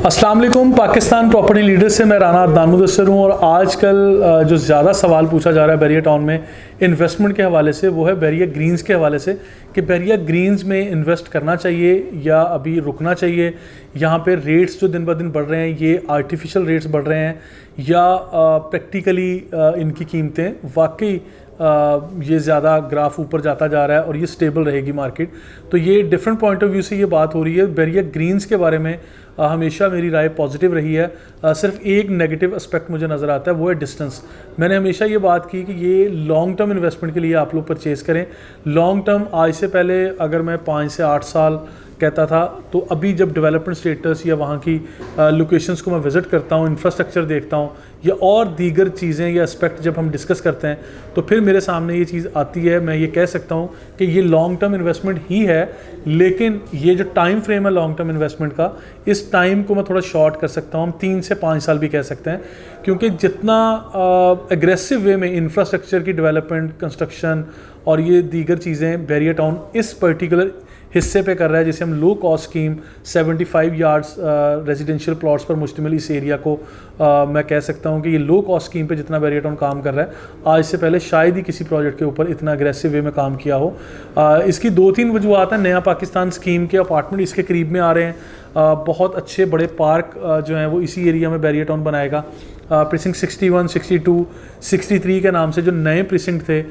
अस्सलाम वालेकुम। Pakistan property leader से मैं राना अदनान मुदस्सिर हूँ और आजकल जो ज़्यादा सवाल पूछा जा रहा है बैरिया टाउन में इन्वेस्टमेंट के हवाले से वो है बैरिया ग्रीन्स के हवाले से कि बैरिया ग्रीन्स में इन्वेस्ट करना चाहिए या अभी रुकना चाहिए। यहाँ पे रेट्स जो दिन ब दिन बढ़ रहे हैं ये आर्टिफिशियल रेट्स बढ़ रहे हैं या प्रैक्टिकली इनकी कीमतें वाकई ये ज़्यादा ग्राफ ऊपर जाता जा रहा है और ये स्टेबल रहेगी मार्केट। तो ये डिफरेंट पॉइंट ऑफ व्यू से ये बात हो रही है। बैरिया ग्रीन्स के बारे में हमेशा मेरी राय पॉजिटिव रही है। सिर्फ एक नेगेटिव एस्पेक्ट मुझे नज़र आता है वो है डिस्टेंस। मैंने हमेशा ये बात की कि ये लॉन्ग टर्म इन्वेस्टमेंट के लिए आप लोग परचेज़ करें। लॉन्ग टर्म आज से पहले अगर मैं 5 से 8 साल कहता था तो अभी जब डेवलपमेंट स्टेटस या वहाँ की लोकेशंस को मैं विज़िट करता हूँ, इंफ्रास्ट्रक्चर देखता हूँ या और दीगर चीज़ें या एस्पेक्ट जब हम डिस्कस करते हैं तो फिर मेरे सामने ये चीज़ आती है। मैं ये कह सकता हूँ कि ये लॉन्ग टर्म इन्वेस्टमेंट ही है, लेकिन ये जो टाइम फ्रेम है लॉन्ग टर्म इन्वेस्टमेंट का, इस टाइम को मैं थोड़ा शॉर्ट कर सकता हूँ। हम 3 से 5 साल भी कह सकते हैं, क्योंकि जितना एग्रेसिव वे में इंफ्रास्ट्रक्चर की डेवलपमेंट, कंस्ट्रक्शन और ये दीगर चीज़ें बैरिया टाउन इस पर्टिकुलर हिस्से पे कर रहा है, जिसे हम low cost scheme 75 yards residential plots पर मुश्तमिल इस एरिया को मैं कह सकता हूँ कि ये लो कॉस्ट स्कीम पे जितना बैरिया टाउन काम कर रहा है आज से पहले शायद ही किसी प्रोजेक्ट के ऊपर इतना अग्रेसिव वे में काम किया हो। इसकी 2-3 वजूहत हैं। नया पाकिस्तान स्कीम के अपार्टमेंट इसके करीब में आ रहे हैं। बहुत अच्छे बड़े पार्क जो हैं वो इसी एरिया में बैरिया टाउन बनाएगा। प्रीसिंक्ट 61, 62, 63 के नाम से जो नए प्रीसिंक्ट थे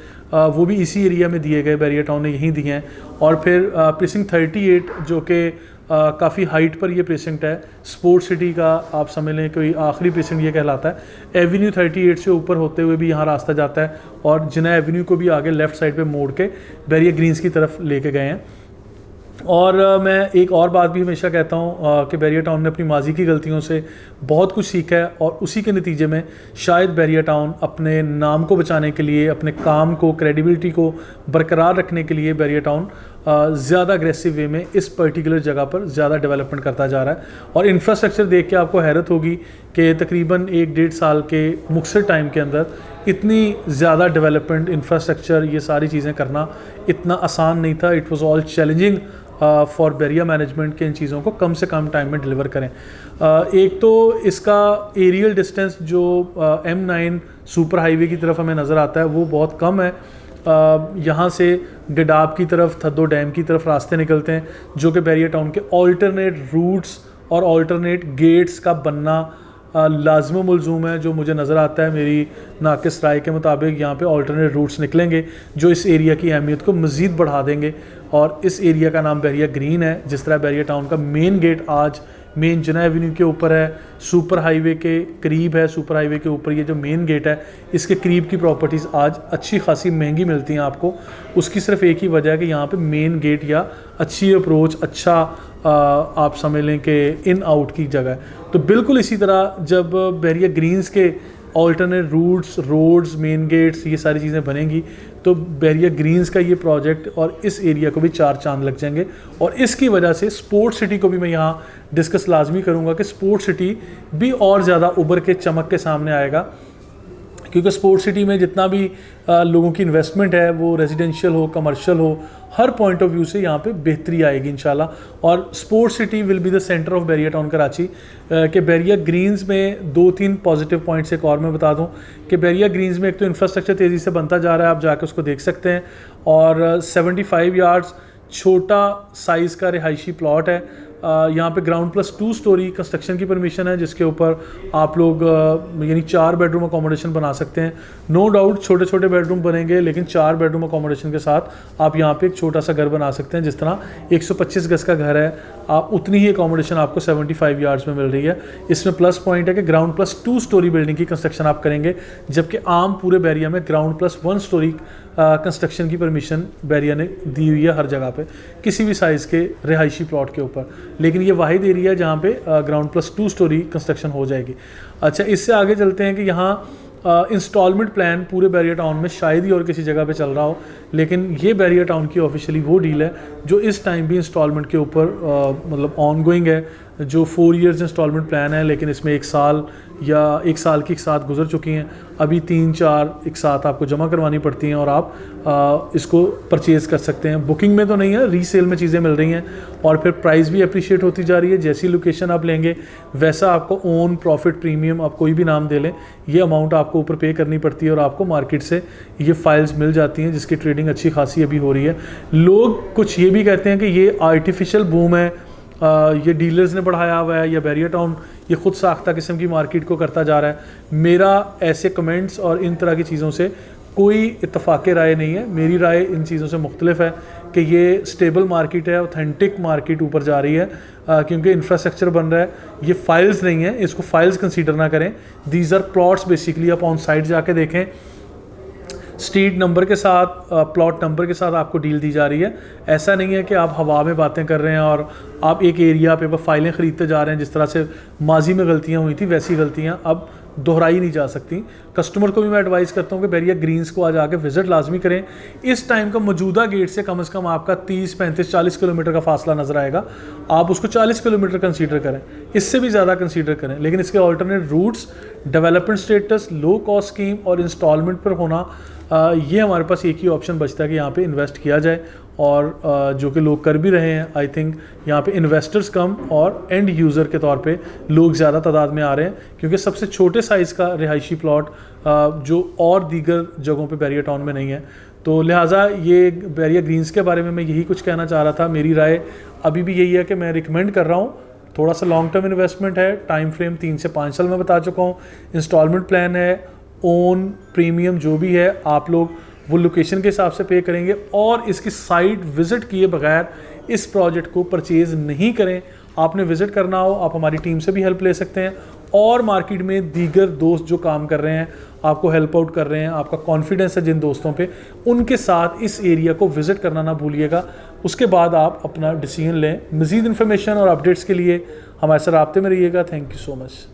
वो भी इसी एरिया में दिए गए, बैरिया टाउन ने यहीं दिए हैं। और फिर प्रीसिंक्ट 38 जो कि काफ़ी हाइट पर ये प्रीसिंक्ट है, स्पोर्ट्स सिटी का आप समझ लें कोई आखिरी प्रीसिंक्ट ये कहलाता है। एवेन्यू 38 से ऊपर होते हुए भी यहाँ रास्ता जाता है और जिना एवेन्यू को भी आगे लेफ़्ट साइड पे मोड़ के बैरिया ग्रीन्स की तरफ लेके गए हैं। और मैं एक और बात भी हमेशा कहता हूँ कि बैरिया टाउन ने अपनी माजी की गलतियों से बहुत कुछ सीखा है और उसी के नतीजे में शायद बैरिया टाउन अपने नाम को बचाने के लिए, अपने काम को, क्रेडिबिलिटी को बरकरार रखने के लिए बैरिया टाउन ज़्यादा अग्रेसिव वे में इस पर्टिकुलर जगह पर ज़्यादा डेवलपमेंट करता जा रहा है। और इंफ्रास्ट्रक्चर देख के आपको हैरत होगी कि तकरीबन 1-1.5 साल के मुख्तर टाइम के अंदर इतनी ज़्यादा डेवलपमेंट, इंफ्रास्ट्रक्चर, ये सारी चीज़ें करना इतना आसान नहीं था। It was all challenging for बैरिया मैनेजमेंट के इन चीज़ों को कम से कम टाइम में डिलीवर करें। एक तो इसका एरियल डिस्टेंस जो M9 सुपर हाईवे की तरफ हमें नज़र आता है वो बहुत कम है। यहाँ से गडाब की तरफ, थद्दो डैम की तरफ रास्ते निकलते हैं जो कि बैरिया टाउन के ऑल्टरनेट रूट्स और ऑल्टरनेट गेट्स का बनना लाज़िम मुलज़ूम है। जो मुझे नज़र आता है, मेरी नाकिस राय के मुताबिक यहाँ पे ऑल्टरनेट रूट्स निकलेंगे जो इस एरिया की अहमियत को मज़ीद बढ़ा देंगे। और इस एरिया का नाम बैरिया ग्रीन है। जिस तरह बैरिया टाउन का मेन गेट आज मेन जिना एवेन्यू के ऊपर है, सुपर हाईवे के करीब है, सुपर हाईवे के ऊपर ये जो मेन गेट है इसके करीब की प्रॉपर्टीज़ आज अच्छी खासी महंगी मिलती हैं आपको। उसकी सिर्फ एक ही वजह है कि यहाँ पे मेन गेट या अच्छी अप्रोच, अच्छा आप समझ लें कि इन आउट की जगह है। तो बिल्कुल इसी तरह जब बैरिया ग्रीन्स के alternate routes, roads, main gates, ये सारी चीज़ें बनेंगी तो बैरिया ग्रीन्स का ये प्रोजेक्ट और इस एरिया को भी 4 चांद लग जाएंगे। और इसकी वजह से स्पोर्ट्स सिटी को भी मैं यहाँ डिस्कस लाजमी करूँगा कि स्पोर्ट्स सिटी भी और ज़्यादा उभर के चमक के सामने आएगा, क्योंकि स्पोर्ट्स सिटी में जितना भी लोगों की इन्वेस्टमेंट है वो रेजिडेंशियल हो, कमर्शियल हो, हर पॉइंट ऑफ व्यू से यहाँ पे बेहतरी आएगी इंशाल्लाह। और sports city will be the centre of Bahria Town Karachi. कि बैरिया ग्रीन्स में 2-3 पॉजिटिव पॉइंट्स एक और मैं बता दूं कि बैरिया ग्रीन्स में एक तो इंफ्रास्ट्रक्चर तेज़ी से बनता जा रहा है, आप जाकर उसको देख सकते हैं। और 75 यार्ड्स छोटा साइज़ का रिहायशी प्लॉट है। यहाँ पे ग्राउंड प्लस 2 स्टोरी कंस्ट्रक्शन की परमिशन है, जिसके ऊपर आप लोग यानी 4 बेडरूम अकोमोडेशन बना सकते हैं। नो डाउट छोटे छोटे बेडरूम बनेंगे, लेकिन 4 बेडरूम अकोमोडेशन के साथ आप यहाँ पे एक छोटा सा घर बना सकते हैं। जिस तरह 125 गज का घर है, आप उतनी ही अकोमोडेशन आपको 75 यार्ड्स में मिल रही है। इसमें प्लस पॉइंट है कि ग्राउंड प्लस 2 स्टोरी बिल्डिंग की कंस्ट्रक्शन आप करेंगे, जबकि आम पूरे बैरिया में ग्राउंड प्लस 1 स्टोरी कंस्ट्रक्शन की परमिशन बैरिया ने दी हुई है हर जगह पे किसी भी साइज़ के रिहायशी प्लॉट के ऊपर। लेकिन ये वाहिद एरिया जहाँ पे ग्राउंड प्लस 2 स्टोरी कंस्ट्रक्शन हो जाएगी। अच्छा, इससे आगे चलते हैं कि यहाँ इंस्टॉलमेंट प्लान पूरे बैरिया टाउन में शायद ही और किसी जगह पे चल रहा हो, लेकिन ये बैरिया टाउन की ऑफिशियली वो डील है जो इस टाइम भी इंस्टॉलमेंट के ऊपर मतलब ऑन गोइंग है। जो 4 इयर्स इंस्टॉलमेंट प्लान है, लेकिन इसमें 1 साल या 1 साल की एक साथ गुजर चुकी हैं, अभी 3-4 एक साथ आपको जमा करवानी पड़ती हैं और आप इसको परचेज़ कर सकते हैं। बुकिंग में तो नहीं है, रीसेल में चीज़ें मिल रही हैं और फिर प्राइस भी अप्रिशिएट होती जा रही है। जैसी लोकेशन आप लेंगे वैसा आपको ओन प्रॉफिट प्रीमियम, आप कोई भी नाम दे लें, ये अमाउंट आपको ऊपर पे करनी पड़ती है और आपको मार्केट से ये फाइल्स मिल जाती हैं जिसकी ट्रेडिंग अच्छी खासी अभी हो रही है। लोग कुछ ये भी कहते हैं कि ये आर्टिफिशियल बूम है, ये डीलर्स ने बढ़ाया हुआ है या बैरियर टाउन ये खुद साख्ता किस्म की मार्केट को करता जा रहा है। मेरा ऐसे कमेंट्स और इन तरह की चीज़ों से कोई इत्तफाक़ राय नहीं है। मेरी राय इन चीज़ों से मुख्तलिफ है कि ये स्टेबल मार्केट है, ऑथेंटिक मार्केट ऊपर जा रही है, क्योंकि इंफ्रास्ट्रक्चर बन रहा है। ये फाइल्स नहीं है, इसको फाइल्स कंसीडर ना करें, दीज आर प्लॉट्स बेसिकली। आप ऑन साइट जाके देखें, स्ट्रीट नंबर के साथ, प्लॉट नंबर के साथ आपको डील दी जा रही है। ऐसा नहीं है कि आप हवा में बातें कर रहे हैं और आप एक एरिया पे फाइलें ख़रीदते जा रहे हैं। जिस तरह से माजी में गलतियां हुई थी वैसी गलतियां अब दोहराई नहीं जा सकती। कस्टमर को भी मैं एडवाइस करता हूं कि बैरियर ग्रीन्स को आज आके विज़िट लाजमी करें। इस टाइम का मौजूदा गेट से कम आपका 30, 35, 40 किलोमीटर का फासला नज़र आएगा। आप उसको 40 किलोमीटर कंसीडर करें, इससे भी ज़्यादा कंसीडर करें, लेकिन इसके alternate roots, development status, low cost scheme और इंस्टॉलमेंट पर होना, ये हमारे पास एक ही ऑप्शन बचता है कि यहाँ पे इन्वेस्ट किया जाए और जो कि लोग कर भी रहे हैं। आई थिंक यहाँ पे इन्वेस्टर्स कम और एंड यूज़र के तौर पे लोग ज़्यादा तादाद में आ रहे हैं, क्योंकि सबसे छोटे साइज़ का रिहायशी प्लॉट जो और दीगर जगहों पे बैरियर टाउन में नहीं है। तो लिहाजा ये बैरियर ग्रीन्स के बारे में मैं यही कुछ कहना चाह रहा था। मेरी राय अभी भी यही है कि मैं रिकमेंड कर रहा हूँ, थोड़ा सा लॉन्ग टर्म इन्वेस्टमेंट है, टाइम फ्रेम 3 से 5 साल में बता चुका हूँ, इंस्टॉलमेंट प्लान है, ओन प्रीमियम जो भी है आप लोग वो लोकेशन के हिसाब से पे करेंगे और इसकी साइट विज़िट किए बगैर इस प्रोजेक्ट को परचेज़ नहीं करें। आपने विज़िट करना हो, आप हमारी टीम से भी हेल्प ले सकते हैं और मार्केट में दीगर दोस्त जो काम कर रहे हैं, आपको हेल्प आउट कर रहे हैं, आपका कॉन्फिडेंस है जिन दोस्तों पे, उनके साथ इस एरिया को विज़िट करना ना भूलिएगा। उसके बाद आप अपना डिसीजन लें। मज़ीद इन्फॉर्मेशन और अपडेट्स के लिए हमारे साथ राब्ते में रहिएगा। Thank you so much.